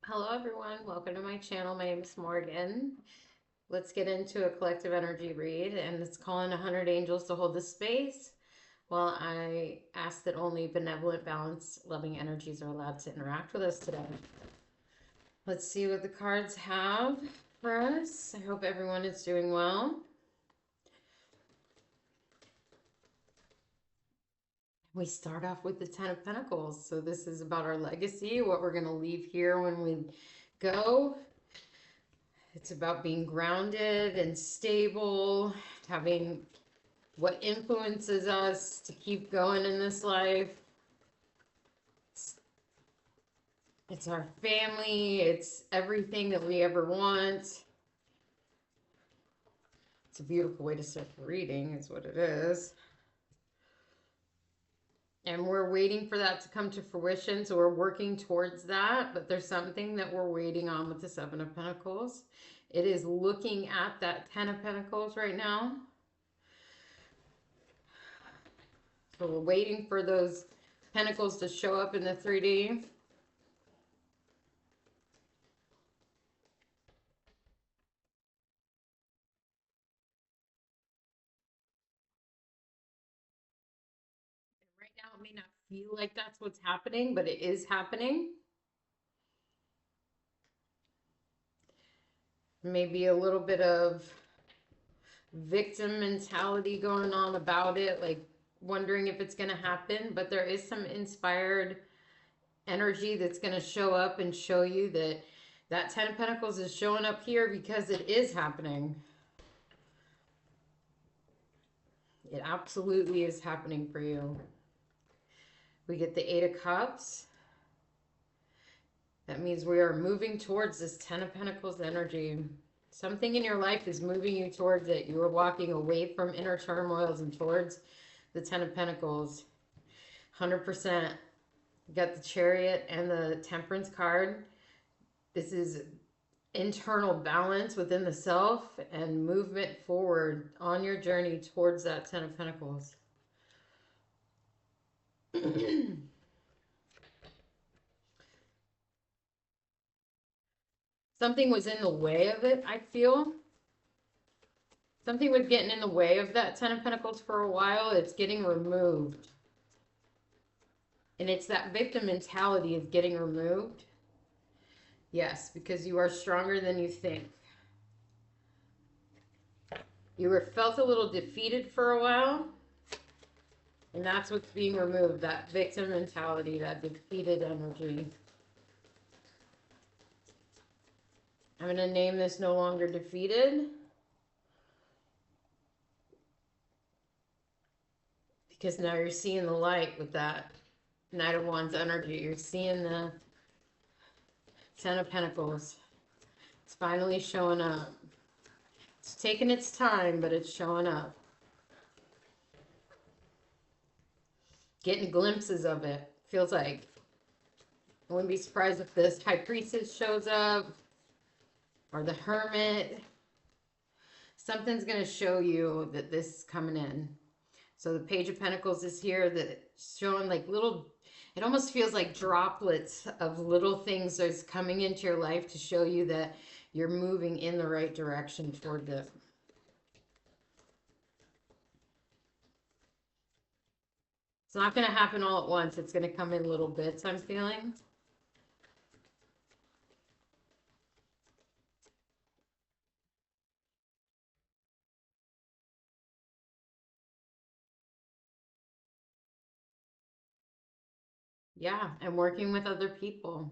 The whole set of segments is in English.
Hello everyone, welcome to my channel. My name is Morgan. Let's get into a collective energy read, and it's calling 100 angels to hold the space while I ask that only benevolent, balanced, loving energies are allowed to interact with us today. Let's see what the cards have for us. I hope everyone is doing well. We start off with the Ten of Pentacles. So this is about our legacy, what we're going to leave here when we go. It's about being grounded and stable, having what influences us to keep going in this life. It's our family. It's everything that we ever want. It's a beautiful way to start the reading, is what it is. And we're waiting for that to come to fruition. So we're working towards that. But there's something that we're waiting on with the Seven of Pentacles. It is looking at that Ten of Pentacles right now. So we're waiting for those pentacles to show up in the 3D. Right now, it may not feel like that's what's happening, but it is happening. Maybe a little bit of victim mentality going on about it, like wondering if it's going to happen, but there is some inspired energy that's going to show up and show you that that Ten of Pentacles is showing up here because it is happening. It absolutely is happening for you. We get the Eight of Cups. That means we are moving towards this Ten of Pentacles energy. Something in your life is moving you towards it. You are walking away from inner turmoils and towards the Ten of Pentacles. 100%. You got the Chariot and the Temperance card. This is internal balance within the self and movement forward on your journey towards that Ten of Pentacles. Something was in the way of it, I feel. Something was getting in the way of that Ten of Pentacles for a while. It's getting removed. And it's that victim mentality is getting removed. Yes, because you are stronger than you think. You were felt a little defeated for a while. And that's what's being removed. That victim mentality, that defeated energy. I'm going to name this no longer defeated. Because now you're seeing the light with that Knight of Wands energy. You're seeing the Ten of Pentacles. It's finally showing up. It's taking its time, but it's showing up. Getting glimpses of it. Feels like I wouldn't be surprised if this High Priestess shows up. Or the Hermit. Something's going to show you that this is coming in. So the Page of Pentacles is here, that's showing like little, it almost feels like droplets of little things that's coming into your life to show you that you're moving in the right direction toward it. It's not going to happen all at once. It's going to come in little bits, I'm feeling. Yeah, and working with other people.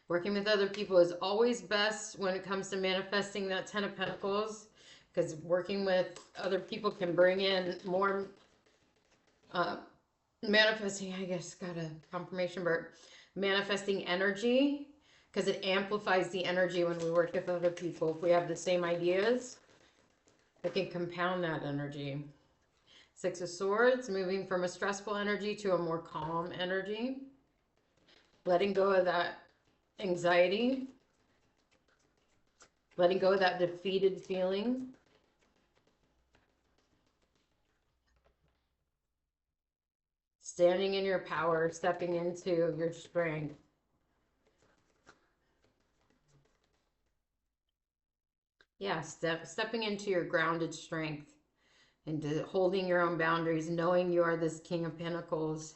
Working with other people is always best when it comes to manifesting that Ten of Pentacles, because working with other people can bring in more manifesting, I guess, got a confirmation, but manifesting energy, because it amplifies the energy when we work with other people. If we have the same ideas, it can compound that energy. Six of Swords, moving from a stressful energy to a more calm energy. Letting go of that anxiety. Letting go of that defeated feeling. Standing in your power, stepping into your strength. Yeah, stepping into your grounded strength, into holding your own boundaries, knowing you are this King of Pentacles,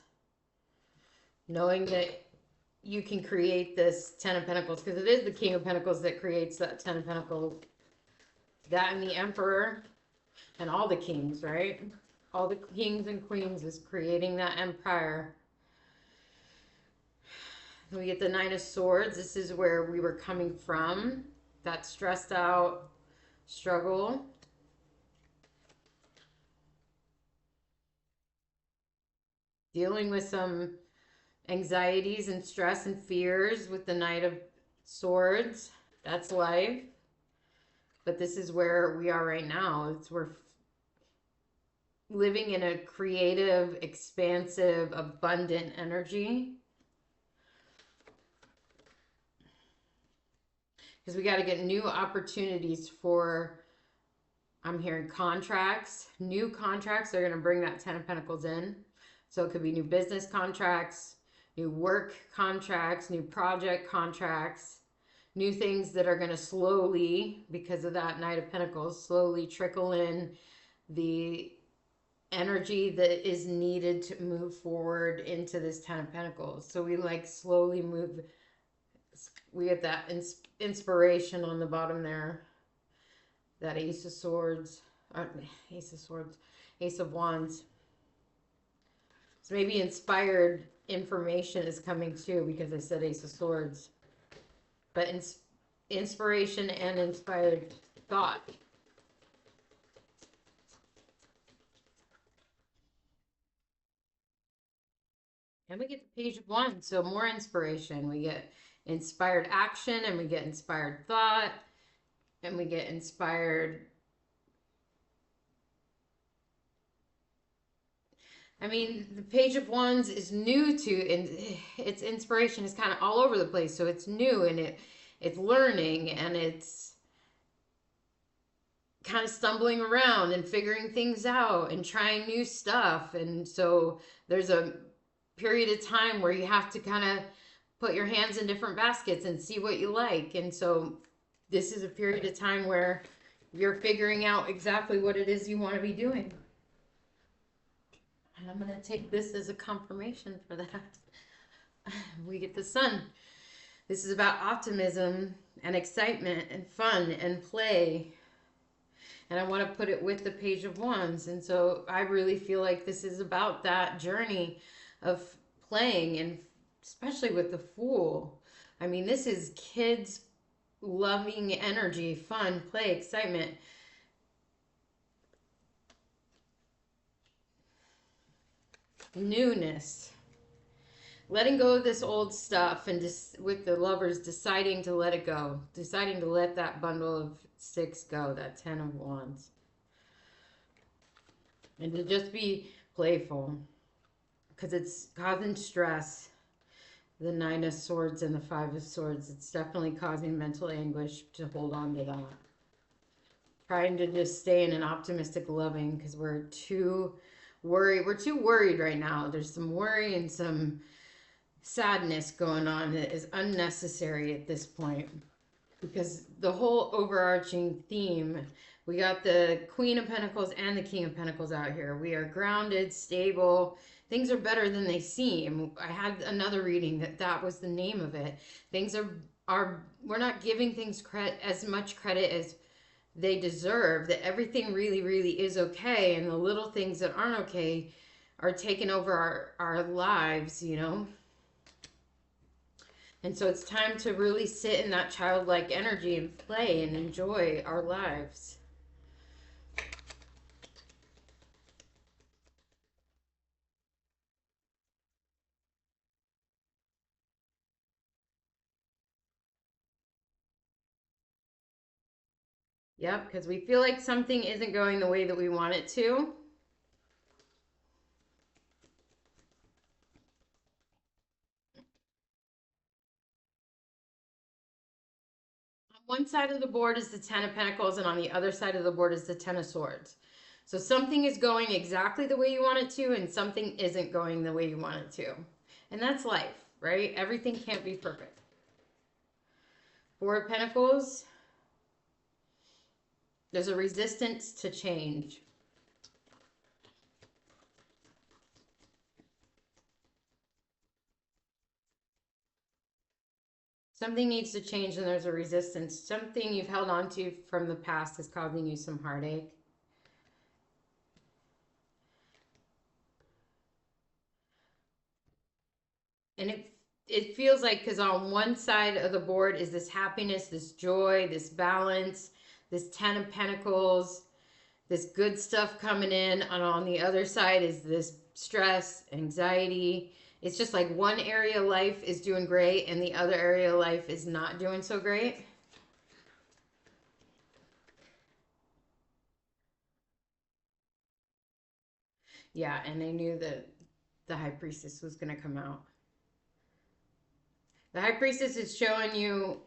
knowing that you can create this Ten of Pentacles, because it is the King of Pentacles that creates that Ten of Pentacles, that and the Emperor, and all the kings, right? All the kings and queens is creating that empire. We get the Nine of Swords. This is where we were coming from, that stressed out struggle. Dealing with some anxieties and stress and fears with the Knight of Swords. That's life. But this is where we are right now. We're living in a creative, expansive, abundant energy. Because we got to get new opportunities for, I'm hearing contracts. New contracts are going to bring that Ten of Pentacles in. So it could be new business contracts, new work contracts, new project contracts, new things that are going to slowly, because of that Knight of Pentacles, slowly trickle in the energy that is needed to move forward into this Ten of Pentacles. So we like slowly move. We get that inspiration on the bottom there. That Ace of Swords, Ace of Swords, Ace of Wands. So maybe inspired information is coming too, because I said Ace of Swords. But inspiration and inspired thought. And we get the Page of Wands, so more inspiration. We get inspired action, and we get inspired thought, and we get inspired. I mean, the Page of Wands is new to, and its inspiration is kind of all over the place. So it's new, and it's learning, and it's kind of stumbling around and figuring things out and trying new stuff. And so there's a period of time where you have to kind of put your hands in different baskets and see what you like. And so this is a period of time where you're figuring out exactly what it is you want to be doing. And I'm going to take this as a confirmation for that. We get the Sun. This is about optimism and excitement and fun and play. And I want to put it with the Page of Wands. And so I really feel like this is about that journey of playing, and especially with the Fool. I mean, this is kids loving energy, fun, play, excitement. Newness. Letting go of this old stuff, and just with the Lovers deciding to let it go. Deciding to let that bundle of 6 go, that 10 of Wands. And to just be playful, because it's causing stress. The 9 of Swords and the 5 of Swords, it's definitely causing mental anguish to hold on to that. Trying to just stay in an optimistic loving, because we're too worried. We're too worried right now. There's some worry and some sadness going on that is unnecessary at this point, because the whole overarching theme, we got the Queen of Pentacles and the King of Pentacles out here. We are grounded, stable. Things are better than they seem. I had another reading that was the name of it. Things are we're not giving things as much credit as they deserve. That everything really, really is okay, and the little things that aren't okay are taking over our lives, you know. And so it's time to really sit in that childlike energy and play and enjoy our lives. Yep, because we feel like something isn't going the way that we want it to. On one side of the board is the 10 of Pentacles, and on the other side of the board is the 10 of Swords. So something is going exactly the way you want it to, and something isn't going the way you want it to. And that's life, right? Everything can't be perfect. 4 of Pentacles. There's a resistance to change. Something needs to change and there's a resistance. Something you've held on to from the past is causing you some heartache. And it feels like, because on one side of the board is this happiness, this joy, this balance, this 10 of Pentacles, this good stuff coming in, and on the other side is this stress, anxiety. It's just like one area of life is doing great and the other area of life is not doing so great. Yeah, and they knew that the High Priestess was going to come out. The High Priestess is showing you,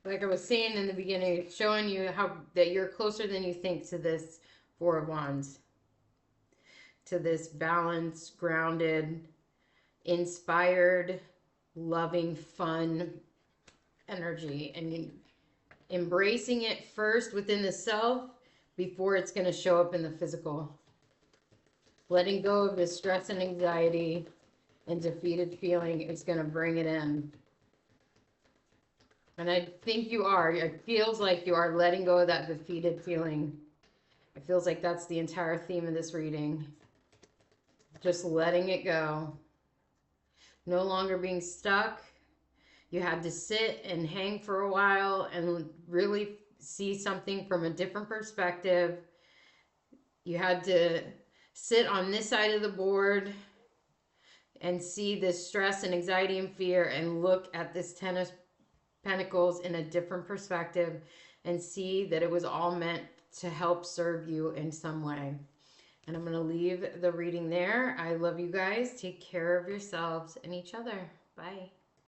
like I was saying in the beginning, showing you how that you're closer than you think to this Four of Wands, to this balanced, grounded, inspired, loving, fun energy, and embracing it first within the self before it's going to show up in the physical. Letting go of the stress and anxiety and defeated feeling is going to bring it in. And I think you are. It feels like you are letting go of that defeated feeling. It feels like that's the entire theme of this reading. Just letting it go. No longer being stuck. You had to sit and hang for a while and really see something from a different perspective. You had to sit on this side of the board and see this stress and anxiety and fear and look at this Ten of Pentacles in a different perspective and see that it was all meant to help serve you in some way. And I'm going to leave the reading there. I love you guys. Take care of yourselves and each other. Bye.